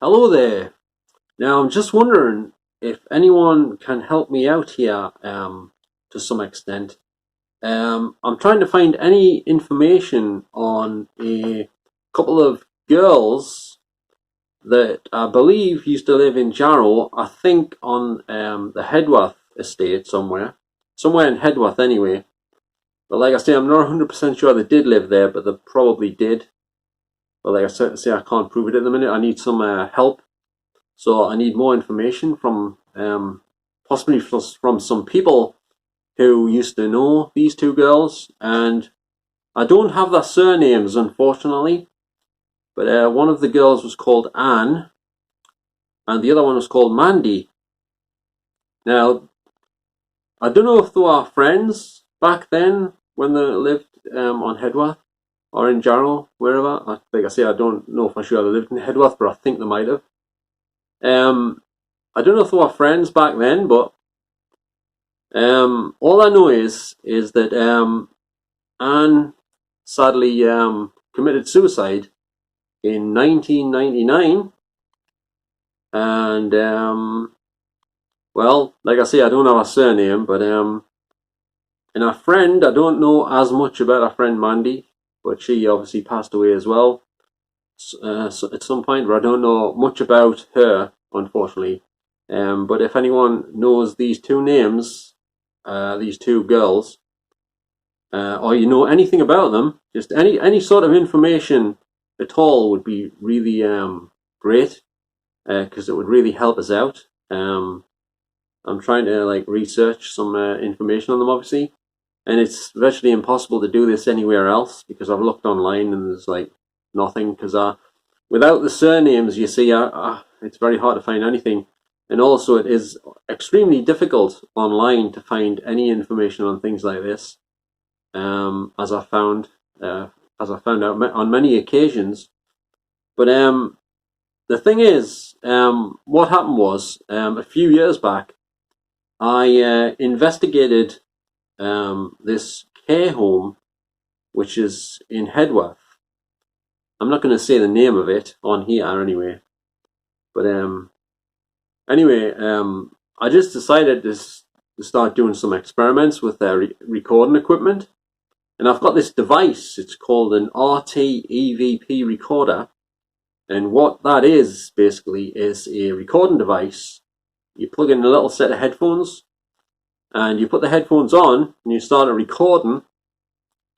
Hello there. Now I'm just wondering if anyone can help me out here to some extent. I'm trying to find any information on a couple of girls that I believe used to live in Jarrow, I think on the Hedworth estate somewhere in Hedworth anyway. But like I say, I'm not 100% sure they did live there, but they probably did. But like I say, I can't prove it at the minute. I need some help. So I need more information from possibly from some people who used to know these two girls, and I don't have their surnames unfortunately, but one of the girls was called Anne and the other one was called Mandy. Now I don't know if they were friends back then when they lived on Hedworth or in Jarrow, wherever. Like I say, I don't know for sure they lived in Hedworth, but I think they might have. I don't know if they were friends back then, but all I know is that Anne sadly committed suicide in 1999, and well, like I say, I don't have her surname, but and her friend, I don't know as much about her friend Mandy, but she obviously passed away as well at some point, but I don't know much about her, unfortunately. But if anyone knows these two names, these two girls, or you know anything about them, just any sort of information at all would be really great, because it would really help us out. I'm trying to research some information on them, obviously, and it's virtually impossible to do this anywhere else because I've looked online and there's nothing, because without the surnames, you see, it's very hard to find anything. And also it is extremely difficult online to find any information on things like this, as I found out on many occasions. But the thing is, what happened was, a few years back, I investigated this care home, which is in Hedworth. I'm not going to say the name of it on here anyway, but anyway, I just decided to start doing some experiments with their recording equipment, and I've got this device. It's called an RT EVP recorder, and what that is basically is a recording device. You plug in a little set of headphones, and you put the headphones on, and you start a recording,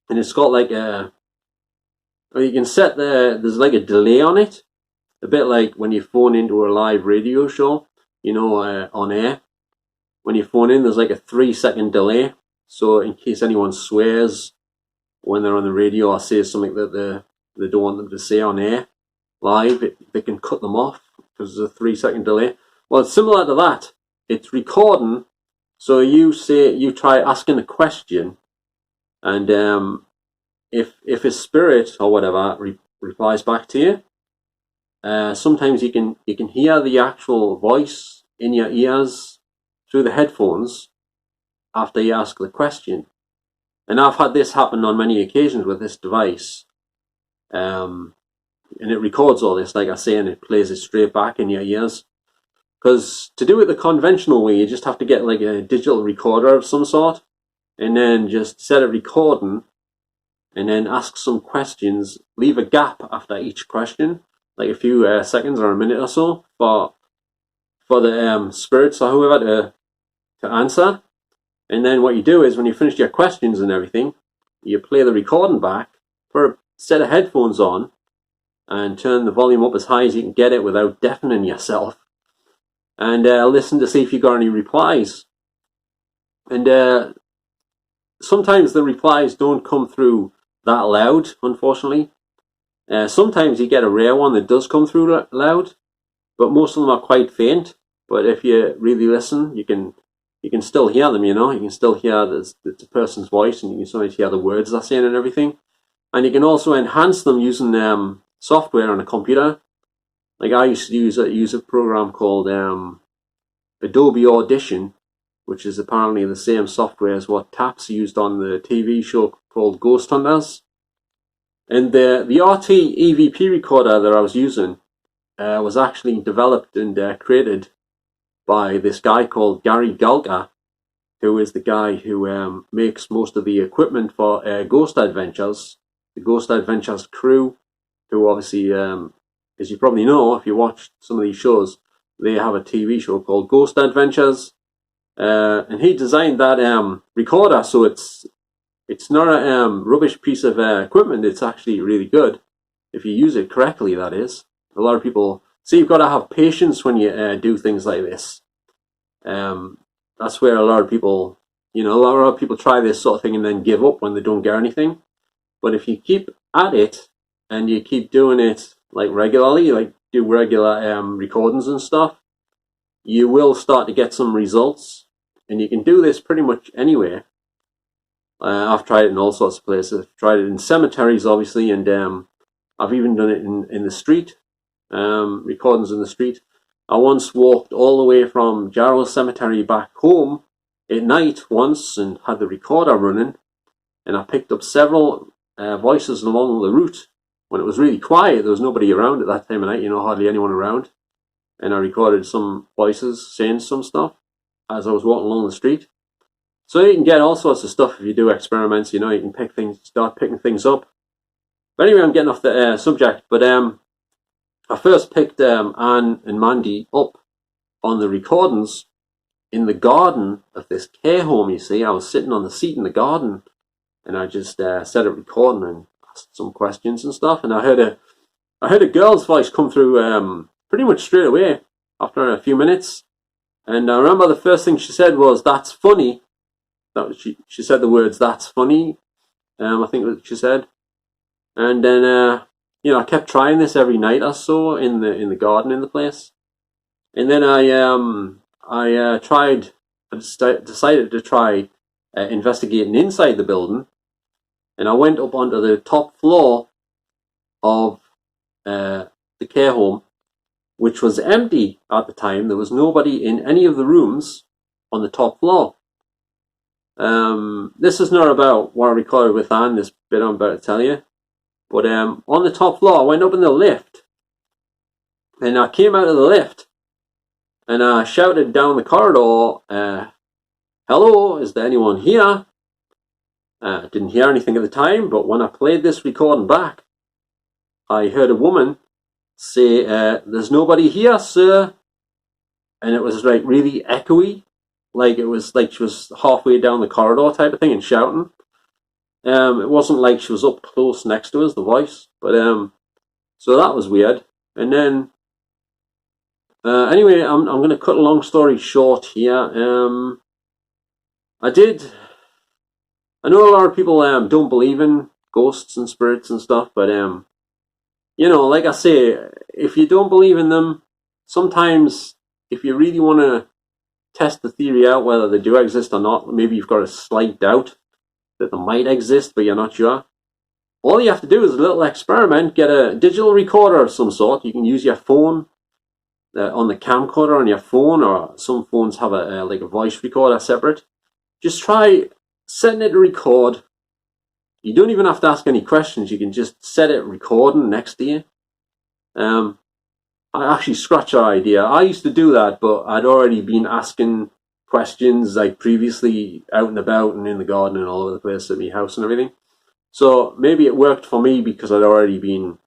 and it's got you can set there's a delay on it, a bit like when you phone into a live radio show, on air. When you phone in, there's a 3-second delay. So in case anyone swears when they're on the radio or says something that they don't want them to say on air live, they can cut them off because there's a 3-second delay. Well, it's similar to that. It's recording. So you try asking a question, and if a spirit or whatever replies back to you, sometimes you can hear the actual voice in your ears through the headphones after you ask the question. And I've had this happen on many occasions with this device, and it records all this, like I say, and it plays it straight back in your ears. Because to do it the conventional way, you just have to get a digital recorder of some sort, and then just set it recording, and then ask some questions, leave a gap after each question, like a few seconds or a minute or so for the spirits or whoever to answer. And then what you do is, when you finish your questions and everything, you play the recording back, put a set of headphones on, and turn the volume up as high as you can get it without deafening yourself, and listen to see if you got any replies. And sometimes the replies don't come through that loud, unfortunately. Sometimes you get a rare one that does come through loud, but most of them are quite faint. But if you really listen, you can still hear them. You can still hear it's a person's voice, and you can sometimes hear the words they're saying and everything. And you can also enhance them using software on a computer. Like I used to use a program called Adobe Audition, which is apparently the same software as what Taps used on the TV show called Ghost Hunters. And the RT EVP recorder that I was using, was actually developed and created by this guy called Gary Galka, who is the guy who makes most of the equipment for Ghost Adventures. The Ghost Adventures crew, who obviously, as you probably know, if you watch some of these shows, they have a TV show called Ghost Adventures. And he designed that recorder, so it's not a rubbish piece of equipment. It's actually really good if you use it correctly. That is, a lot of people see you've got to have patience when you do things like this. That's where a lot of people, a lot of people try this sort of thing and then give up when they don't get anything. But if you keep at it and you keep doing it like regularly, like do regular recordings and stuff, you will start to get some results. And you can do this pretty much anywhere. I've tried it in all sorts of places. I've tried it in cemeteries, obviously, and I've even done it in the street, recordings in the street. I once walked all the way from Jarrow Cemetery back home at night once and had the recorder running, and I picked up several voices along the route when it was really quiet. There was nobody around at that time of night, hardly anyone around, and I recorded some voices saying some stuff as I was walking along the street. So you can get all sorts of stuff if you do experiments. You can start picking things up. But anyway, I'm getting off the subject. But I first picked Anne and Mandy up on the recordings in the garden of this care home. You see, I was sitting on the seat in the garden, and I just set up recording and asked some questions and stuff. And I heard a girl's voice come through pretty much straight away after a few minutes. And I remember the first thing she said was, "That's funny." She said the words, "That's funny." I think what she said. And then I kept trying this every night or so in the garden in the place. And then I decided to try investigating inside the building. And I went up onto the top floor of the care home, which was empty at the time. There was nobody in any of the rooms on the top floor. This is not about what I recorded with Anne, this bit I'm about to tell you. But on the top floor, I went up in the lift. And I came out of the lift. And I shouted down the corridor, "Hello, is there anyone here?" Didn't hear anything at the time, but when I played this recording back, I heard a woman say, "There's nobody here, sir." And it was like really echoey, like it was like she was halfway down the corridor type of thing and shouting. It wasn't like she was up close next to us, the voice, but so that was weird. And then anyway, I'm going to cut a long story short here. I know a lot of people don't believe in ghosts and spirits and stuff, but like I say, if you don't believe in them, sometimes if you really want to test the theory out whether they do exist or not, maybe you've got a slight doubt that they might exist, but you're not sure. All you have to do is a little experiment. Get a digital recorder of some sort. You can use your phone on the camcorder on your phone, or some phones have like a voice recorder separate. Just try setting it to record. You don't even have to ask any questions. You can just set it recording next to you. I actually scratched that idea. I used to do that, but I'd already been asking questions like previously out and about and in the garden and all over the place at my house and everything. So maybe it worked for me because I'd already been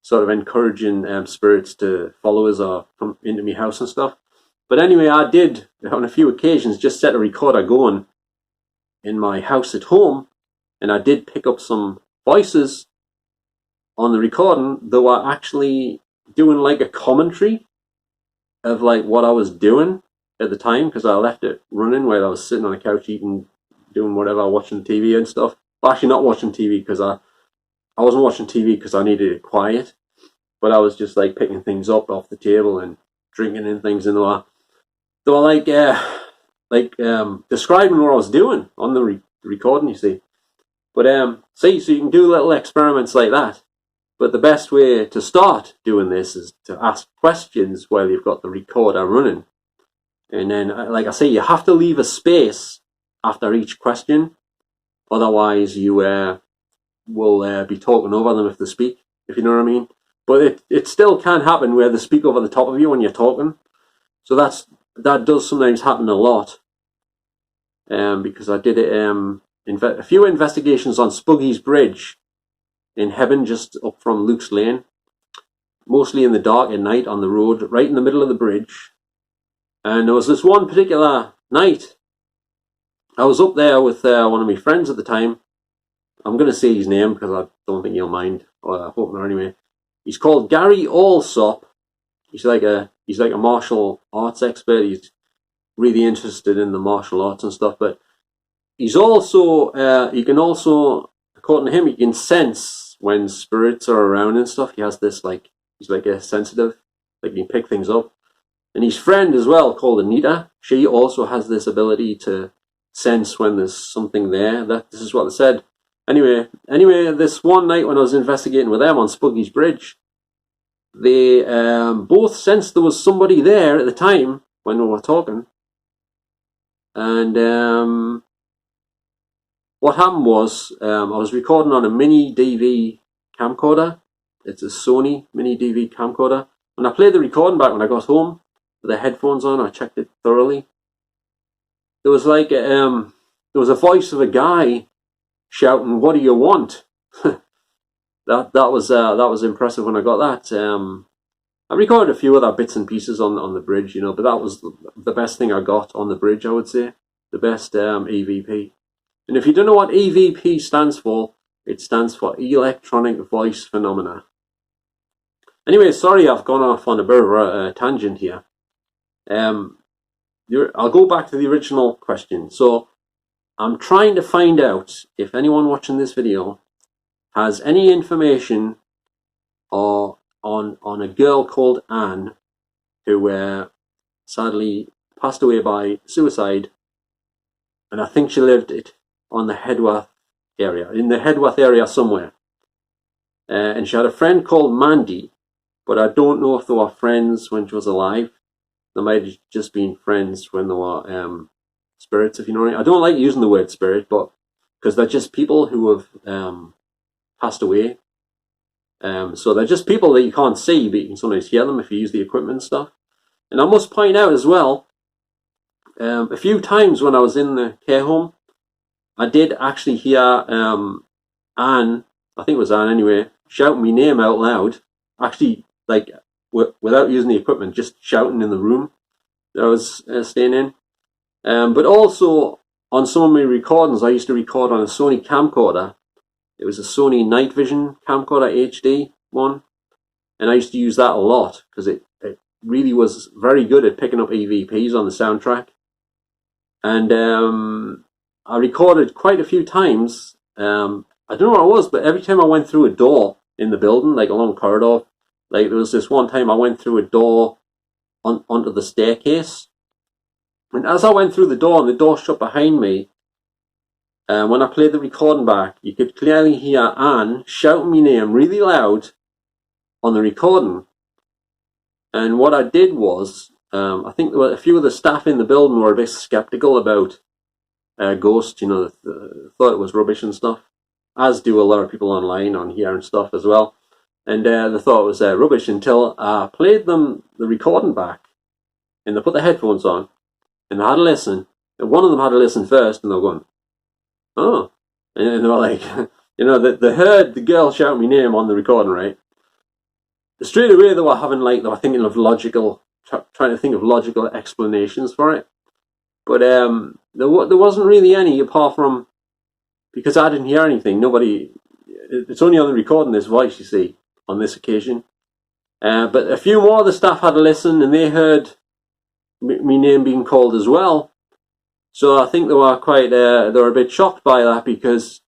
sort of encouraging spirits to follow us or come into my house and stuff. But anyway, I did on a few occasions just set a recorder going in my house at home, and I did pick up some voices on the recording that were actually doing like a commentary of like what I was doing at the time, because I left it running while I was sitting on a couch eating, doing whatever, watching TV and stuff. Well, actually not watching TV, because I wasn't watching TV because I needed it quiet, but I was just like picking things up off the table and drinking in things, and they were like describing what I was doing on the recording, you see. But so you can do little experiments like that. But the best way to start doing this is to ask questions while you've got the recorder running. And then, like I say, you have to leave a space after each question. Otherwise, you will be talking over them if they speak, if you know what I mean. But it still can happen where they speak over the top of you when you're talking. So that does sometimes happen a lot. Because I did a few investigations on Spuggy's Bridge in Heaven, just up from Luke's Lane. Mostly in the dark at night on the road, right in the middle of the bridge. And there was this one particular night, I was up there with one of my friends at the time. I'm going to say his name because I don't think he'll mind. I hope not anyway. He's called Gary Allsop. He's like a martial arts expert. He's really interested in the martial arts and stuff. But he's also, you can also, according to him, you can sense when spirits are around and stuff. He has this he's like a sensitive, like he can pick things up. And his friend as well, called Anita, she also has this ability to sense when there's something there. This is what they said. Anyway, this one night when I was investigating with them on Spuggy's Bridge, they both sensed there was somebody there at the time when we were talking. And what happened was, I was recording on a mini DV camcorder. It's a Sony mini DV camcorder. When I played the recording back when I got home, with the headphones on, I checked it thoroughly. There was there was a voice of a guy shouting, "What do you want?" that was impressive when I got that. I recorded a few other bits and pieces on the bridge, but that was the best thing I got on the bridge, I would say. The best EVP. And if you don't know what EVP stands for, it stands for Electronic Voice Phenomena. Anyway, sorry I've gone off on a bit of a tangent here. I'll go back to the original question. So I'm trying to find out if anyone watching this video has any information on a girl called Anne who sadly passed away by suicide, and I think she lived on the Hedworth area, in the Hedworth area somewhere. And she had a friend called Mandy, but I don't know if they were friends when she was alive. They might have just been friends when they were spirits, if you know what I mean. I don't like using the word spirit, but because they're just people who have passed away. So they're just people that you can't see, but you can sometimes hear them if you use the equipment and stuff. And I must point out as well, a few times when I was in the care home, I did actually hear Anne, I think it was Anne anyway, shout my name out loud. Actually, without using the equipment, just shouting in the room that I was staying in. But also, on some of my recordings, I used to record on a Sony camcorder. It was a Sony Night Vision camcorder HD one. And I used to use that a lot, because it really was very good at picking up EVPs on the soundtrack. And I recorded quite a few times. I don't know what it was, but every time I went through a door in the building, like along a corridor, like there was this one time I went through a door onto the staircase. And as I went through the door and the door shut behind me, when I played the recording back, you could clearly hear Anne shouting my name really loud on the recording. And what I did was, I think there were a few of the staff in the building were a bit skeptical about ghosts, thought it was rubbish and stuff, as do a lot of people online on here and stuff as well. And they thought it was rubbish until I played them the recording back, and they put the headphones on, and they had a listen. And one of them had a listen first, and they were going, "Oh," and they were like, they heard the girl shout my name on the recording, right? Straight away they were thinking of trying to think of logical explanations for it. But there wasn't really any, apart from, because I didn't hear anything. It's only on the recording, this voice, you see, on this occasion. But a few more of the staff had a listen, and they heard my name being called as well. So I think they were a bit shocked by that, because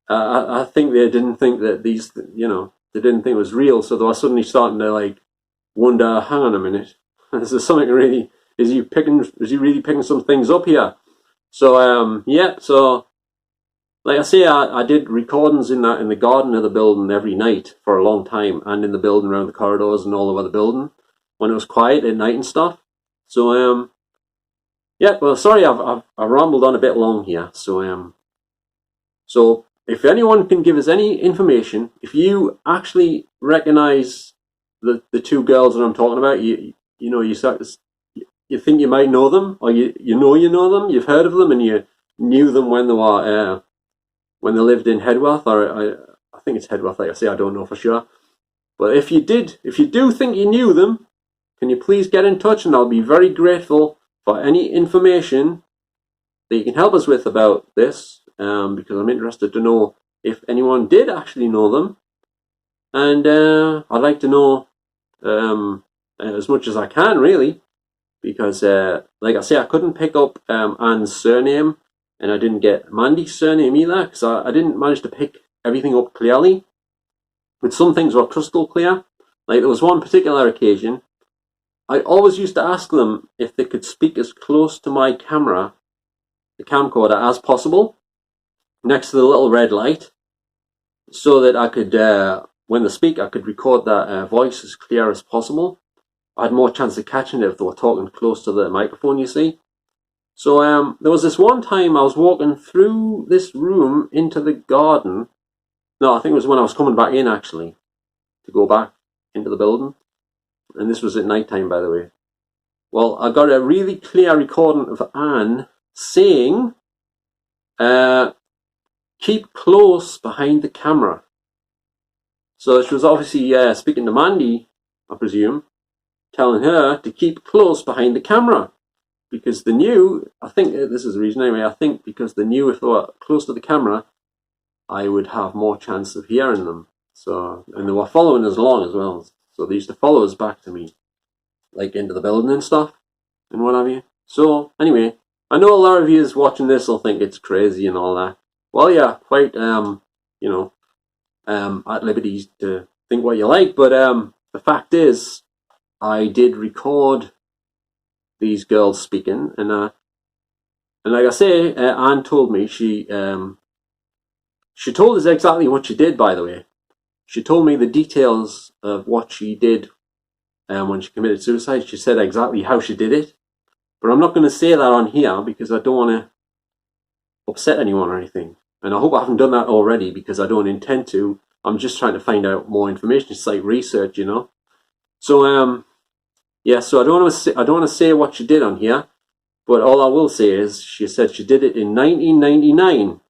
I think they didn't think that they didn't think it was real. So they were suddenly starting to wonder, hang on a minute, is there something really, is he really picking some things up here? So, so, like I say, I did recordings in the garden of the building every night for a long time, and in the building around the corridors and all over the building, when it was quiet at night and stuff. So, well, sorry, I've rambled on a bit long here. So if anyone can give us any information, if you actually recognise the two girls that I'm talking about, you think you might know them, or you know them, you've heard of them, and you knew them when they were when they lived in Hedworth, or I think it's Hedworth. Like I say, I don't know for sure. But if you do think you knew them, can you please get in touch, and I'll be very grateful for any information that you can help us with about this, because I'm interested to know if anyone did actually know them, and I'd like to know as much as I can, really, because like I say, I couldn't pick up Anne's surname, and I didn't get Mandy's surname either, because I didn't manage to pick everything up clearly. But some things were crystal clear. Like there was one particular occasion, I always used to ask them if they could speak as close to my camera, the camcorder, as possible, next to the little red light, so that I could, when they speak, I could record that voice as clear as possible. I had more chance of catching it if they were talking close to the microphone, you see. So there was this one time I was walking through this room into the garden. No, I think it was when I was coming back in, actually, to go back into the building. And this was at night time, by the way. Well, I got a really clear recording of Anne saying, keep close behind the camera. So she was obviously speaking to Mandy, I presume, telling her to keep close behind the camera. Because they knew, I think this is the reason anyway, I think because they knew if they were close to the camera, I would have more chance of hearing them. So, and they were following us along as well. So they used to follow us back to me, like into the building and stuff, and what have you. So, anyway, I know a lot of you watching this will think it's crazy and all that. Well, yeah, quite, at liberty to think what you like, but the fact is, I did record these girls speaking, and like I say, Anne told me she told us exactly what she did, by the way. She told me the details of what she did when she committed suicide. She said exactly how she did it. But I'm not going to say that on here because I don't want to upset anyone or anything. And I hope I haven't done that already because I don't intend to. I'm just trying to find out more information. It's like research, you know. So, yeah, so I don't want to say what she did on here. But all I will say is she said she did it in 1999.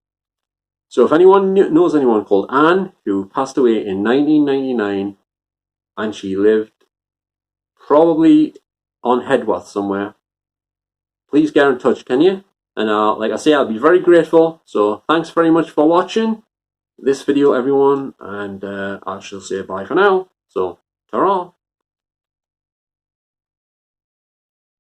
So if anyone knows anyone called Anne who passed away in 1999 and she lived probably on Hedworth somewhere, please get in touch, can you? And like I say, I'll be very grateful. So thanks very much for watching this video, everyone, and I shall say bye for now. So, ta-ra!